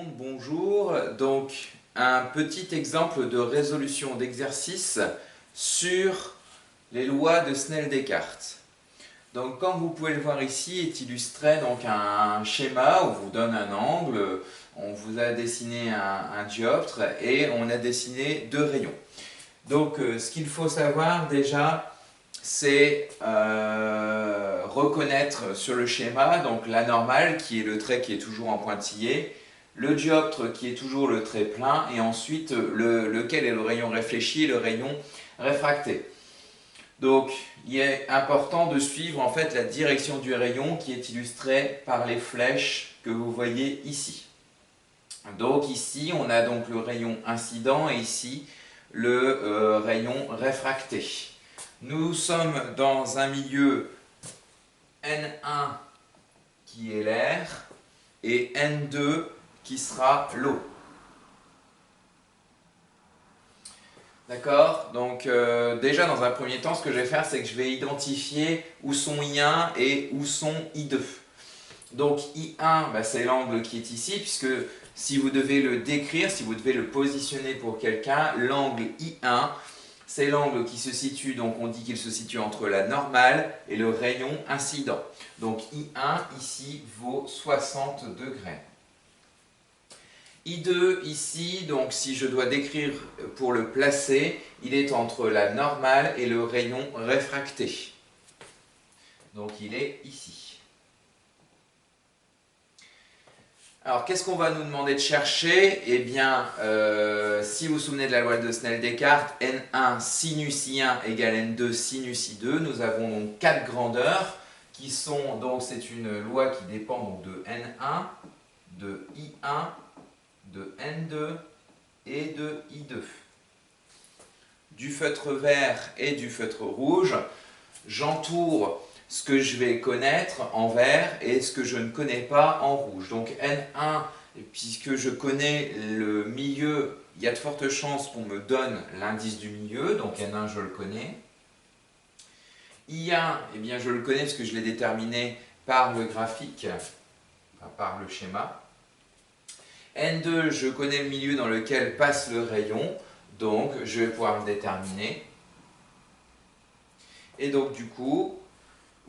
monde, bonjour. Donc, un petit exemple de résolution d'exercice sur les lois de Snell-Descartes. Donc, comme vous pouvez le voir ici, est illustré donc un schéma où on vous donne un angle, on vous a dessiné un dioptre et on a dessiné deux rayons. Donc, ce qu'il faut savoir déjà, c'est reconnaître sur le schéma donc la normale qui est le trait qui est toujours en pointillé, le dioptre qui est toujours le trait plein et ensuite lequel est le rayon réfléchi et le rayon réfracté. Donc il est important de suivre en fait la direction du rayon qui est illustrée par les flèches que vous voyez ici. Donc ici on a donc le rayon incident et ici le rayon réfracté. Nous sommes dans un milieu N1 qui est l'air et N2 qui sera l'eau. D'accord? Donc déjà dans un premier temps, ce que je vais faire, c'est que je vais identifier où sont I1 et où sont I2. Donc I1, bah, c'est l'angle qui est ici, puisque si vous devez le décrire, si vous devez le positionner pour quelqu'un, l'angle I1, c'est l'angle qui se situe, donc on dit qu'il se situe entre la normale et le rayon incident. Donc I1 ici vaut 60 degrés. I2 ici, donc si je dois décrire pour le placer, il est entre la normale et le rayon réfracté. Donc il est ici. Alors, qu'est-ce qu'on va nous demander de chercher? Eh bien, si vous vous souvenez de la loi de Snell-Descartes, N1 sinus I1 égale N2 sinus I2, nous avons donc quatre grandeurs qui sont, donc c'est une loi qui dépend donc de N1, de I1, de N2 et de I2. Du feutre vert et du feutre rouge, j'entoure ce que je vais connaître en vert et ce que je ne connais pas en rouge. Donc N1, puisque je connais le milieu, il y a de fortes chances qu'on me donne l'indice du milieu, donc N1 je le connais. I1, eh bien je le connais parce que je l'ai déterminé par le graphique, enfin, par le schéma. N2, je connais le milieu dans lequel passe le rayon, donc je vais pouvoir le déterminer. Et donc du coup,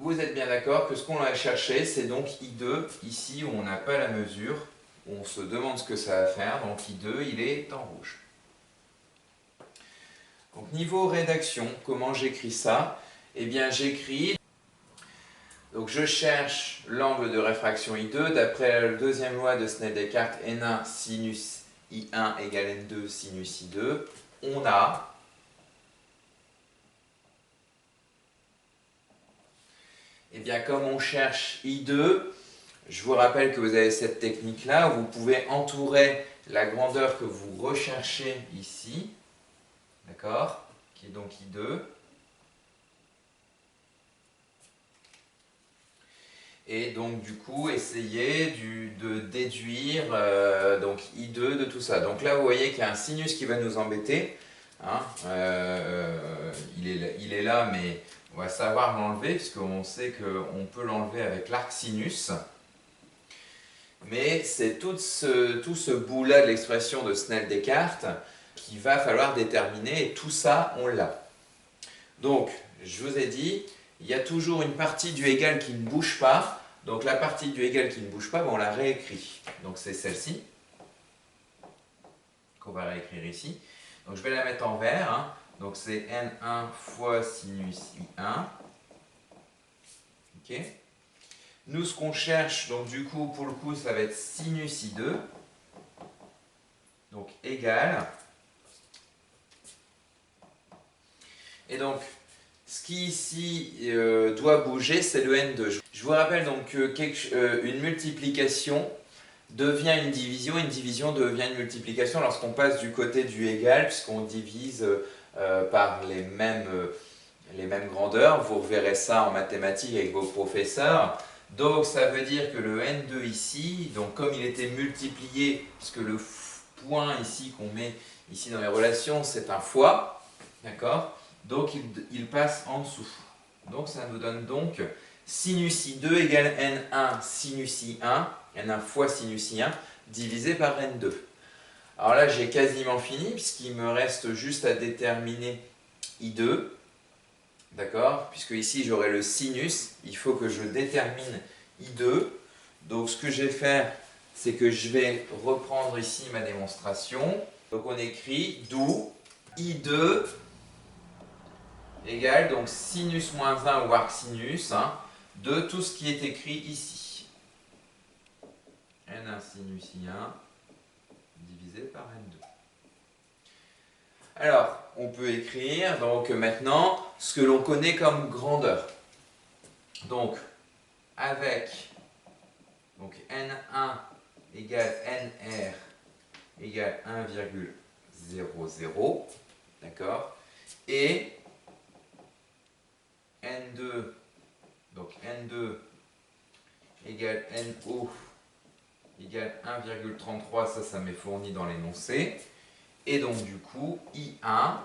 vous êtes bien d'accord que ce qu'on a cherché, c'est donc I2, ici où on n'a pas la mesure, où on se demande ce que ça va faire, donc I2, il est en rouge. Donc niveau rédaction, comment j'écris ça? Eh bien j'écris, donc je cherche l'angle de réfraction I2, d'après la deuxième loi de Snell-Descartes, N1 sinus I1 égale N2 sinus I2, on a eh bien, comme on cherche I2, je vous rappelle que vous avez cette technique-là, où vous pouvez entourer la grandeur que vous recherchez ici, d'accord, qui est donc I2. Et donc, du coup, essayer de déduire donc I2 de tout ça. Donc là, vous voyez qu'il y a un sinus qui va nous embêter. Hein, il est là, mais on va savoir l'enlever, puisqu'on sait qu'on peut l'enlever avec l'arc sinus. Mais c'est tout ce bout-là de l'expression de Snell-Descartes qu'il va falloir déterminer, et tout ça, on l'a. Donc, je vous ai dit, il y a toujours une partie du égal qui ne bouge pas. Donc la partie du égal qui ne bouge pas, on la réécrit. Donc c'est celle-ci, qu'on va réécrire ici. Donc je vais la mettre en vert. Hein. Donc c'est N1 fois sinus I1. Ok. Nous, ce qu'on cherche, donc du coup, pour le coup, ça va être sinus I2. Donc égal. Et donc, ce qui ici doit bouger, c'est le N2. Je vous rappelle donc qu'une multiplication devient une division devient une multiplication lorsqu'on passe du côté du égal, puisqu'on divise par les mêmes grandeurs. Vous reverrez ça en mathématiques avec vos professeurs. Donc ça veut dire que le N2 ici, donc comme il était multiplié, puisque le point ici qu'on met ici dans les relations, c'est un fois, d'accord? Donc il passe en dessous. Donc ça nous donne donc sinus I2 égale N1 sinus I1, N1 fois sinus I1. divisé par n2. Alors là, j'ai quasiment fini puisqu'il me reste juste à déterminer I2. D'accord? Puisque ici, j'aurai le sinus. Il faut que je détermine I2. Donc, ce que je vais faire, c'est que je vais reprendre ici ma démonstration. Donc, on écrit d'où I2 égale donc sinus moins 1 ou arcsinus de tout ce qui est écrit ici. N1 sinus I1 divisé par N2. Alors, on peut écrire donc maintenant ce que l'on connaît comme grandeur. Donc, avec donc N1 égale NR égale 1,00, d'accord, et N2, donc N2 égale NO égale 1,33, ça m'est fourni dans l'énoncé, et donc du coup I1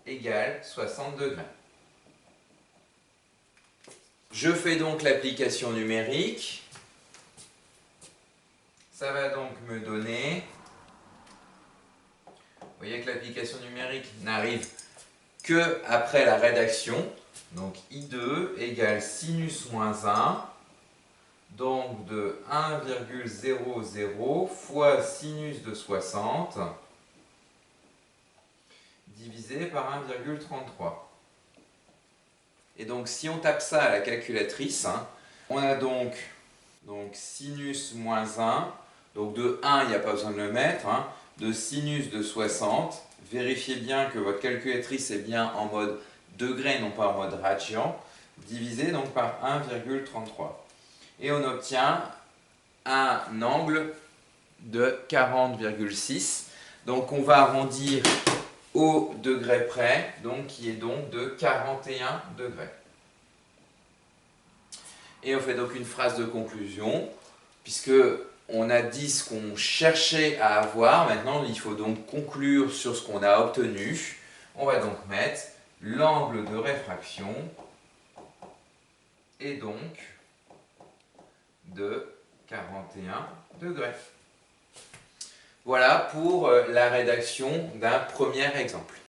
égale 60 degrés. Je fais donc l'application numérique. Ça va donc me donner, vous voyez que l'application numérique n'arrive que après la rédaction. Donc I2 égale sinus moins 1, donc de 1,00 fois sinus de 60 divisé par 1,33. Et donc si on tape ça à la calculatrice, on a donc sinus moins 1, donc de 1, il n'y a pas besoin de le mettre, de sinus de 60, vérifiez bien que votre calculatrice est bien en mode degré, non pas en mode radian, divisé donc par 1,33. Et on obtient un angle de 40,6. Donc on va arrondir au degré près, donc qui est donc de 41 degrés. Et on fait donc une phrase de conclusion, puisque on a dit ce qu'on cherchait à avoir. Maintenant, il faut donc conclure sur ce qu'on a obtenu. On va donc mettre l'angle de réfraction est donc de 41 degrés. Voilà pour la rédaction d'un premier exemple.